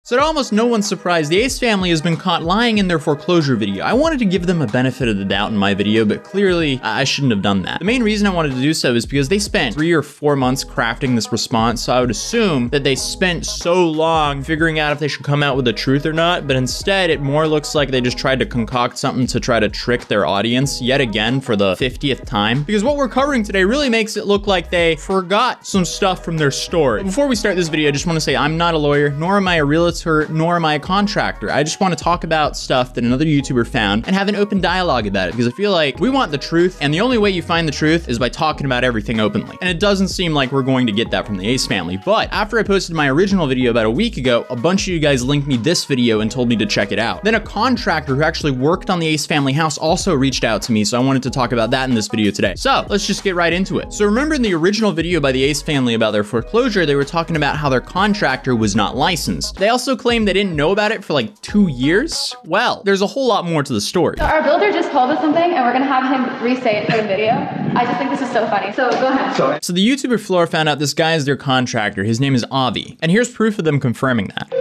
So to almost no one's surprise, the Ace family has been caught lying in their foreclosure video. I wanted to give them a benefit of the doubt in my video, but clearly I shouldn't have done that. The main reason I wanted to do so is because they spent 3 or 4 months crafting this response, so I would assume that they spent so long figuring out if they should come out with the truth or not, but instead it more looks like they just tried to concoct something to try to trick their audience yet again for the 50th time. Because what we're covering today really makes it look like they forgot some stuff from their story. But before we start this video, I just want to say I'm not a lawyer, nor am I a realtor, nor am I a contractor. I just want to talk about stuff that another YouTuber found and have an open dialogue about it, because I feel like we want the truth, and the only way you find the truth is by talking about everything openly. And it doesn't seem like we're going to get that from the Ace family. But after I posted my original video about a week ago, a bunch of you guys linked me this video and told me to check it out. Then a contractor who actually worked on the Ace family house also reached out to me, so I wanted to talk about that in this video today. So let's just get right into it. So remember in the original video by the Ace family about their foreclosure, they were talking about how their contractor was not licensed. They also claimed they didn't know about it for like 2 years. Well, there's a whole lot more to the story. So our builder just told us something and we're gonna have him re-say it for the video. I just think this is so funny. So go ahead. So the YouTuber Flora found out this guy is their contractor. His name is Avi. And here's proof of them confirming that.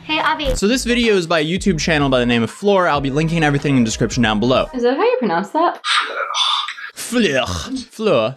Hey, Avi. So this video is by a YouTube channel by the name of Flora. I'll be linking everything in the description down below. Is that how you pronounce that? Fleur.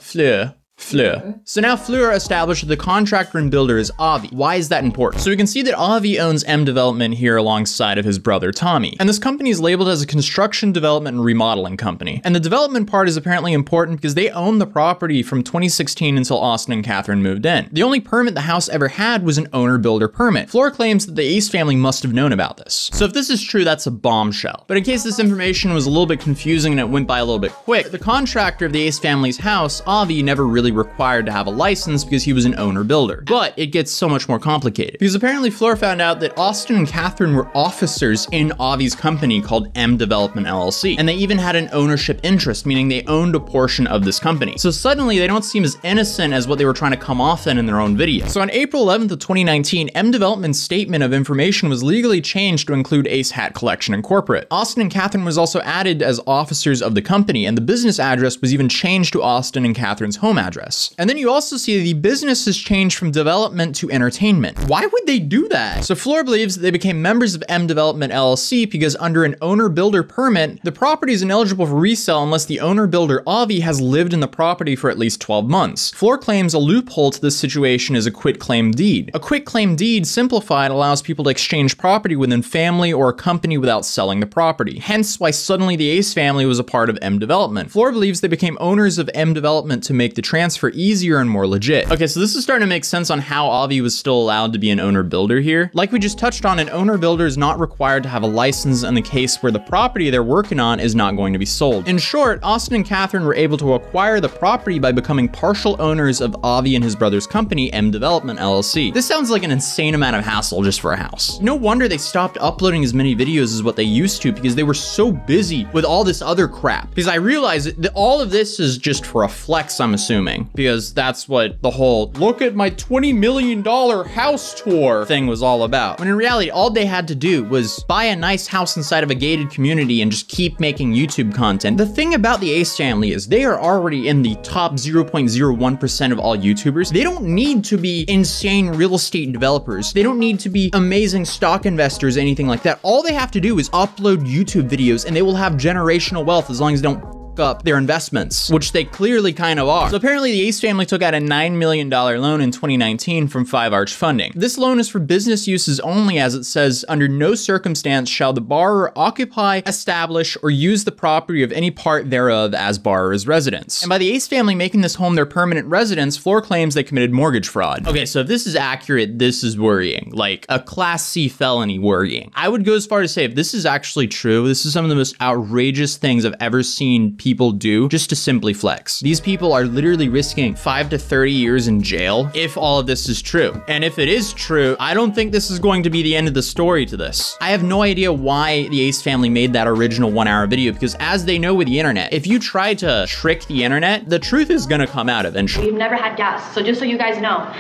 So now Fleur established that the contractor and builder is Avi. Why is that important? So we can see that Avi owns M Development here alongside of his brother Tommy. And this company is labeled as a construction, development, and remodeling company. And the development part is apparently important because they own the property from 2016 until Austin and Catherine moved in. The only permit the house ever had was an owner-builder permit. Fleur claims that the Ace family must have known about this. So if this is true, that's a bombshell. But in case this information was a little bit confusing and it went by a little bit quick, the contractor of the Ace family's house, Avi, never really required to have a license because he was an owner builder. But it gets so much more complicated because apparently Fleur found out that Austin and Catherine were officers in Avi's company called M Development LLC. And they even had an ownership interest, meaning they owned a portion of this company. So suddenly they don't seem as innocent as what they were trying to come off in their own video. So on April 11th of 2019, M Development's statement of information was legally changed to include Ace Hat Collection Incorporated. Austin and Catherine was also added as officers of the company, and the business address was even changed to Austin and Catherine's home address. And then you also see the business has changed from development to entertainment. Why would they do that? So Fleur believes that they became members of M Development LLC because under an owner-builder permit, the property is ineligible for resale unless the owner-builder Avi has lived in the property for at least 12 months. Fleur claims a loophole to this situation is a quitclaim deed. A quitclaim deed, simplified, allows people to exchange property within family or a company without selling the property. Hence why suddenly the Ace family was a part of M Development. Fleur believes they became owners of M Development to make the transfer easier and more legit. Okay, so this is starting to make sense on how Avi was still allowed to be an owner builder here. Like we just touched on, an owner builder is not required to have a license in the case where the property they're working on is not going to be sold. In short, Austin and Catherine were able to acquire the property by becoming partial owners of Avi and his brother's company, M Development LLC. This sounds like an insane amount of hassle just for a house. No wonder they stopped uploading as many videos as what they used to because they were so busy with all this other crap. Because I realized that all of this is just for a flex, I'm assuming, because that's what the whole look at my $20 million house tour thing was all about. When in reality, all they had to do was buy a nice house inside of a gated community and just keep making YouTube content. The thing about the Ace family is they are already in the top 0.01% of all YouTubers. They don't need to be insane real estate developers. They don't need to be amazing stock investors, anything like that. All they have to do is upload YouTube videos and they will have generational wealth as long as they don't up their investments, which they clearly kind of are. So apparently the Ace family took out a $9 million loan in 2019 from 5 Arch Funding. This loan is for business uses only, as it says, under no circumstance shall the borrower occupy, establish, or use the property of any part thereof as borrower's residence. And by the Ace family making this home their permanent residence, Fleur claims they committed mortgage fraud. Okay, so if this is accurate, this is worrying, like a Class C felony worrying. I would go as far to say if this is actually true, this is some of the most outrageous things I've ever seen people do just to simply flex. These people are literally risking 5 to 30 years in jail if all of this is true. And if it is true, I don't think this is going to be the end of the story to this. I have no idea why the Ace family made that original 1-hour video, because as they know with the internet, if you try to trick the internet, the truth is gonna come out eventually. We've never had gas, so just so you guys know,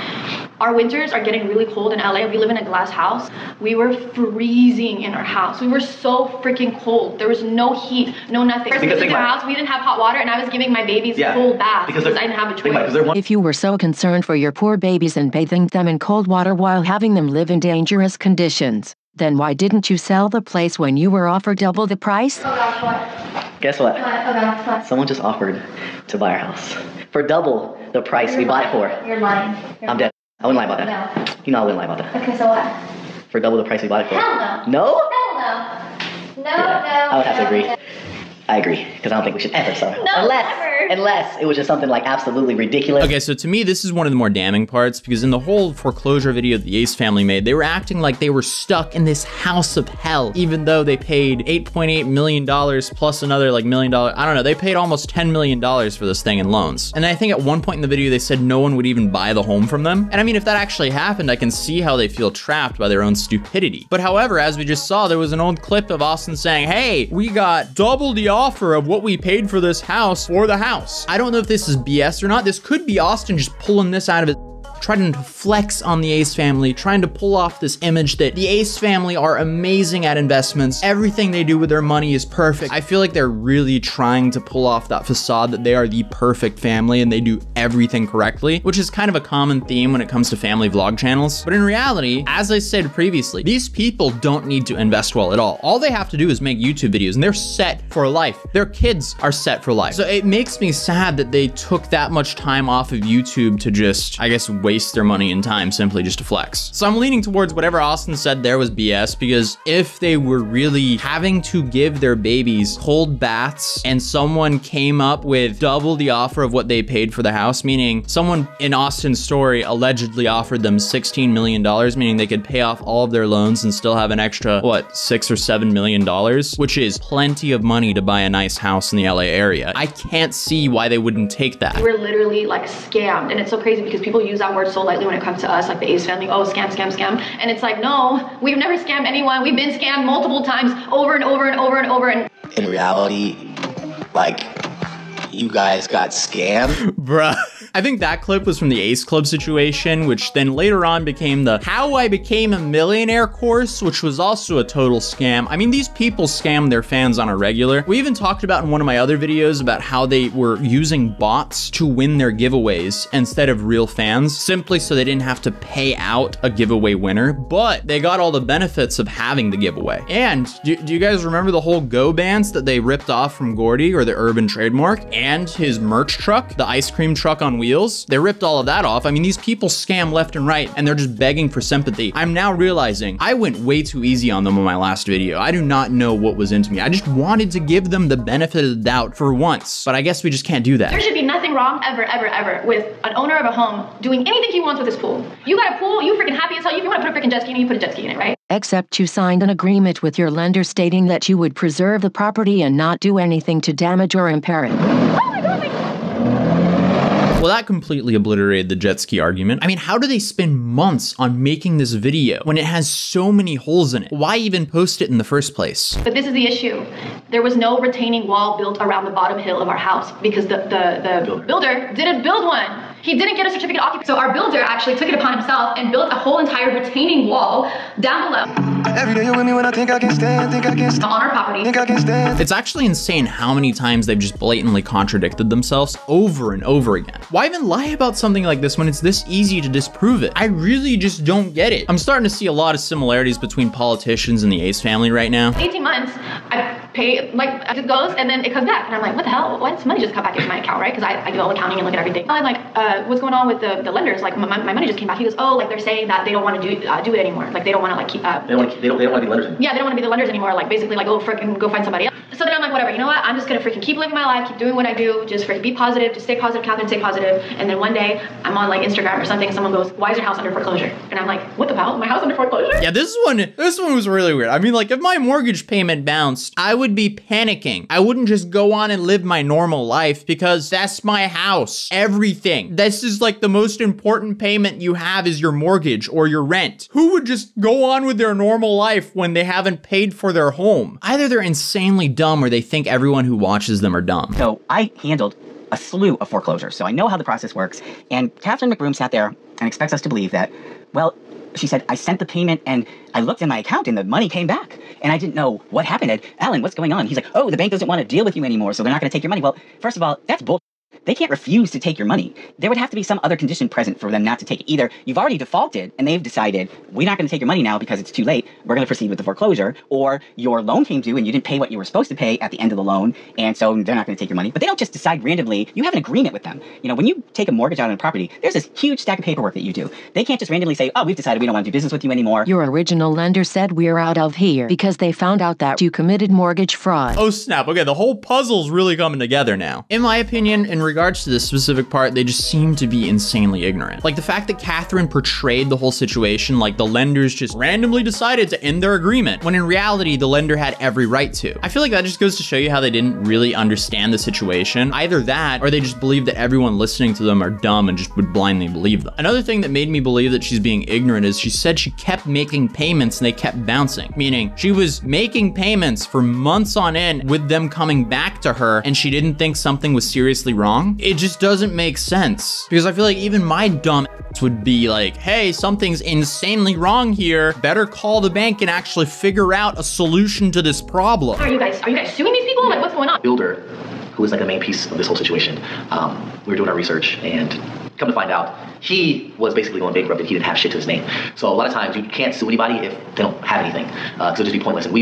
Our winters are getting really cold in LA. We live in a glass house. We were freezing in our house. We were so freaking cold. There was no heat, no nothing. In our house, we didn't have hot water, and I was giving my babies cold baths because I didn't have a choice. If you were so concerned for your poor babies and bathing them in cold water while having them live in dangerous conditions, then why didn't you sell the place when you were offered double the price? Oh gosh, what? Guess what? What? Someone just offered to buy our house for double the price we bought it for. You're lying. I'm dead. I wouldn't lie about that. No. You know I wouldn't lie about that. Okay, so what? For double the price we bought it for. Hell no. No? Hell no. No, Yeah, no. I would have to agree. No. I agree, because I don't think we should ever sell it. No, never. Unless it was just something like absolutely ridiculous. Okay, so to me, this is one of the more damning parts, because in the whole foreclosure video that the Ace family made, they were acting like they were stuck in this house of hell, even though they paid $8.8 million plus another like $1 million. I don't know, they paid almost $10 million for this thing in loans. And I think at one point in the video, they said no one would even buy the home from them. And I mean, if that actually happened, I can see how they feel trapped by their own stupidity. But however, as we just saw, there was an old clip of Austin saying, hey, we got double the offer of what we paid for this house for the house. I don't know if this is BS or not. This could be Austin just pulling this out of his trying to flex on the Ace family, trying to pull off this image that the Ace family are amazing at investments. Everything they do with their money is perfect. I feel like they're really trying to pull off that facade that they are the perfect family and they do everything correctly, which is kind of a common theme when it comes to family vlog channels. But in reality, as I said previously, these people don't need to invest well at all. All they have to do is make YouTube videos and they're set for life. Their kids are set for life. So it makes me sad that they took that much time off of YouTube to just, I guess, waste their money and time simply just to flex. So I'm leaning towards whatever Austin said there was BS, because if they were really having to give their babies cold baths and someone came up with double the offer of what they paid for the house, meaning someone in Austin's story allegedly offered them $16 million, meaning they could pay off all of their loans and still have an extra, what, $6 or $7 million, which is plenty of money to buy a nice house in the LA area. I can't see why they wouldn't take that. We're literally like scammed, and it's so crazy because people use that word so lightly when it comes to us, like the Ace family. Oh, scam, scam, scam. And it's like, no, we've never scammed anyone. We've been scammed multiple times over and over and over and over. And in reality, like, you guys got scammed. Bruh. I think that clip was from the Ace Club situation, which then later on became the How I Became a Millionaire course, which was also a total scam. I mean, these people scam their fans on a regular. We even talked about in one of my other videos about how they were using bots to win their giveaways instead of real fans, simply so they didn't have to pay out a giveaway winner, but they got all the benefits of having the giveaway. And do you guys remember the whole Go bands that they ripped off from Gordy, or the Urban trademark, and his merch truck, the ice cream truck on wheels? They ripped all of that off. I mean, these people scam left and right, and they're just begging for sympathy. I'm now realizing I went way too easy on them on my last video. I do not know what was into me. I just wanted to give them the benefit of the doubt for once, but I guess we just can't do that. there should be nothing wrong ever, ever, ever with an owner of a home doing anything he wants with his pool. You got a pool, you freaking happy as hell. If you want to put a freaking jet ski in it, you put a jet ski in it, right? Except you signed an agreement with your lender stating that you would preserve the property and not do anything to damage or impair it. Oh my God, Well, that completely obliterated the jet ski argument. I mean, how do they spend months on making this video when it has so many holes in it? Why even post it in the first place? But this is the issue. There was no retaining wall built around the bottom hill of our house because the builder didn't build one. He didn't get a certificate of occupancy. So our builder actually took it upon himself and built a whole entire retaining wall down below. Every day you're with me when I think I can stand, On our property. think I can stand. It's actually insane how many times they've just blatantly contradicted themselves over and over again. Why even lie about something like this when it's this easy to disprove it? I really just don't get it. I'm starting to see a lot of similarities between politicians and the Ace family right now. 18 months, I pay, like, it goes and then it comes back. And I'm like, what the hell? Why does money just come back into my account, right? Because I do all accounting and look at everything. I'm like, what's going on with the lenders? Like, my money just came back. He goes, oh, like, they're saying that they don't want to do it anymore. Like, they don't want to, like, keep, They don't want to be lenders anymore. yeah, they don't want to be the lenders anymore. Like, basically, like, oh, freaking go find somebody else. So then I'm like, whatever, you know what? I'm just going to freaking keep living my life, keep doing what I do, just freaking be positive, just stay positive, Catherine, stay positive. And then one day, I'm on, like, Instagram or something, someone goes, why is your house under foreclosure? And I'm like, what the hell? My house under foreclosure? Yeah, this one was really weird. I mean, like, if my mortgage payment bounced, I would be panicking. I wouldn't just go on and live my normal life because that's my house. Everything. This is like the most important payment you have is your mortgage or your rent. Who would just go on with their normal life when they haven't paid for their home? Either they're insanely dumb or they think everyone who watches them are dumb. So I handled a slew of foreclosures, so I know how the process works. And Catherine McBroom sat there and expects us to believe that, well, she said, I sent the payment and I looked in my account and the money came back. And I didn't know what happened. Alan, what's going on? He's like, oh, the bank doesn't want to deal with you anymore, so they're not going to take your money. Well, first of all, that's bull. They can't refuse to take your money. There would have to be some other condition present for them not to take it. Either you've already defaulted and they've decided, we're not going to take your money now because it's too late, we're going to proceed with the foreclosure, or your loan came due and you didn't pay what you were supposed to pay at the end of the loan, and so they're not going to take your money. But they don't just decide randomly. You have an agreement with them. You know, when you take a mortgage out on a property, there's this huge stack of paperwork that you do. They can't just randomly say, oh, we've decided we don't want to do business with you anymore. Your original lender said we're out of here because they found out that you committed mortgage fraud. Oh snap, okay, the whole puzzle's really coming together now. In my opinion, in regards to this specific part, they just seem to be insanely ignorant. Like the fact that Catherine portrayed the whole situation like the lenders just randomly decided to end their agreement, when in reality, the lender had every right to. I feel like that just goes to show you how they didn't really understand the situation. Either that, or they just believe that everyone listening to them are dumb and just would blindly believe them. Another thing that made me believe that she's being ignorant is she said she kept making payments and they kept bouncing, meaning she was making payments for months on end with them coming back to her and she didn't think something was seriously wrong. It just doesn't make sense, because I feel like even my dumb ass would be like, hey, something's insanely wrong here. Better call the bank and actually figure out a solution to this problem. Are you guys suing these people? Like, what's going on? Builder, who is like the main piece of this whole situation, we were doing our research and come to find out, he was basically going bankrupt and he didn't have shit to his name. So a lot of times you can't sue anybody if they don't have anything, because it'll just be pointless. And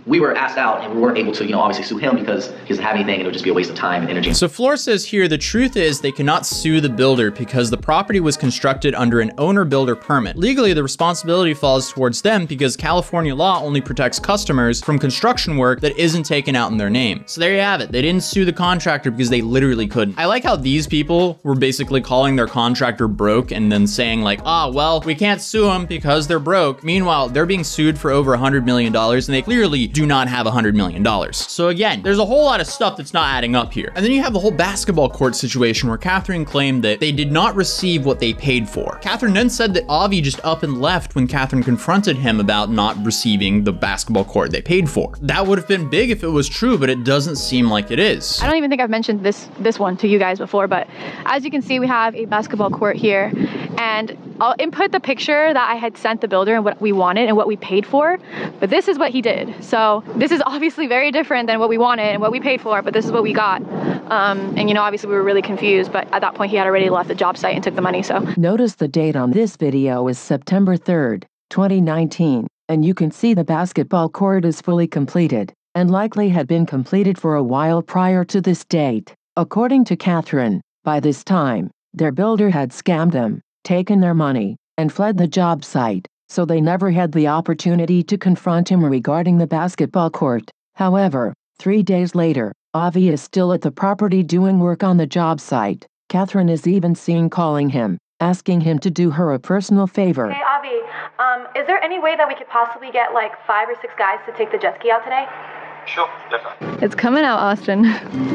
we were asked out and we weren't able to, you know, obviously sue him because he doesn't have anything and it would just be a waste of time and energy. So Floor says here, the truth is they cannot sue the builder because the property was constructed under an owner-builder permit. Legally, the responsibility falls towards them because California law only protects customers from construction work that isn't taken out in their name. So there you have it. They didn't sue the contractor because they literally couldn't. I like how these people were basically calling their contractor broke and then saying like, ah, well, we can't sue them because they're broke. Meanwhile, they're being sued for over $100 million and they clearly do not have $100 million. So again, there's a whole lot of stuff that's not adding up here. And then you have the whole basketball court situation where Catherine claimed that they did not receive what they paid for. Catherine then said that Avi just up and left when Catherine confronted him about not receiving the basketball court they paid for. That would have been big if it was true, but it doesn't seem like it is. I don't even think I've mentioned this one to you guys before, but as you can see, we have a basketball court here, and I'll input the picture that I had sent the builder and what we wanted and what we paid for, but this is what he did. So this is obviously very different than what we wanted and what we paid for, but this is what we got. And you know, obviously we were really confused, but at that point he had already left the job site and took the money, so. Notice the date on this video is September 3rd, 2019, and you can see the basketball court is fully completed, and likely had been completed for a while prior to this date. According to Catherine, by this time, their builder had scammed them, taken their money, and fled the job site, so they never had the opportunity to confront him regarding the basketball court. However, 3 days later, Avi is still at the property doing work on the job site. Catherine is even seen calling him, asking him to do her a personal favor. Hey Avi, is there any way that we could possibly get like 5 or 6 guys to take the jet ski out today? Sure, definitely. It's coming out, Austin.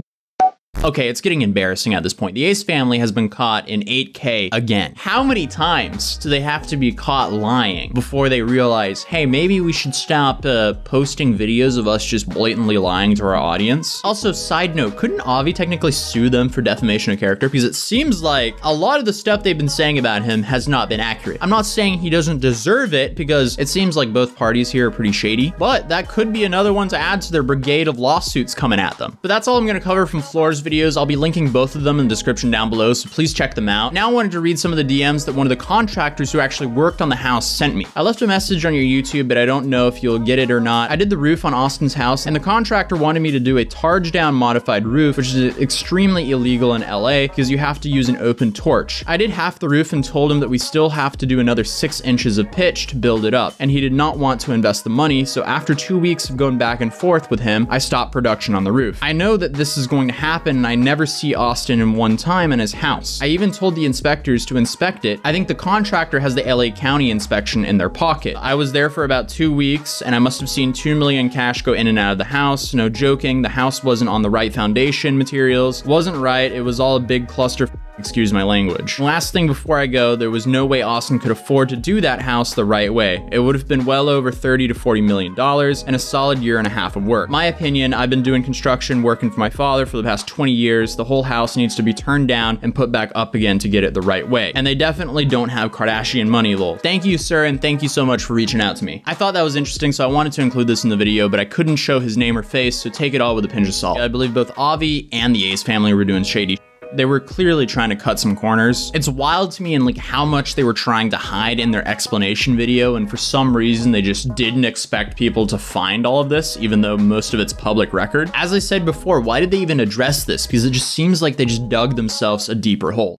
Okay, it's getting embarrassing at this point. The Ace family has been caught in 8K again. How many times do they have to be caught lying before they realize, hey, maybe we should stop posting videos of us just blatantly lying to our audience? Also, side note, couldn't Avi technically sue them for defamation of character? Because it seems like a lot of the stuff they've been saying about him has not been accurate. I'm not saying he doesn't deserve it, because it seems like both parties here are pretty shady, but that could be another one to add to their brigade of lawsuits coming at them. But that's all I'm gonna cover from Floor's videos. I'll be linking both of them in the description down below, so please check them out. Now I wanted to read some of the DMs that one of the contractors who actually worked on the house sent me. I left a message on your YouTube, but I don't know if you'll get it or not. I did the roof on Austin's house, and the contractor wanted me to do a targe down modified roof, which is extremely illegal in LA because you have to use an open torch. I did half the roof and told him that we still have to do another 6 inches of pitch to build it up, and he did not want to invest the money, so after 2 weeks of going back and forth with him, I stopped production on the roof. I know that this is going to happen, and I never see Austin in one time in his house. I even told the inspectors to inspect it. I think the contractor has the LA County inspection in their pocket. I was there for about 2 weeks, and I must have seen $2 million cash go in and out of the house. No joking, the house wasn't on the right foundation materials, wasn't right, it was all a big cluster Excuse my language. Last thing before I go, there was no way Austin could afford to do that house the right way. It would have been well over $30 to $40 million and a solid year and a half of work. My opinion, I've been doing construction working for my father for the past 20 years. The whole house needs to be turned down and put back up again to get it the right way. And they definitely don't have Kardashian money, lol. Thank you, sir, and thank you so much for reaching out to me. I thought that was interesting, so I wanted to include this in the video, but I couldn't show his name or face, so take it all with a pinch of salt. I believe both Avi and the Ace family were doing shady. They were clearly trying to cut some corners. It's wild to me in like how much they were trying to hide in their explanation video, and for some reason they just didn't expect people to find all of this, even though most of it's public record. As I said before, why did they even address this? Because it just seems like they just dug themselves a deeper hole.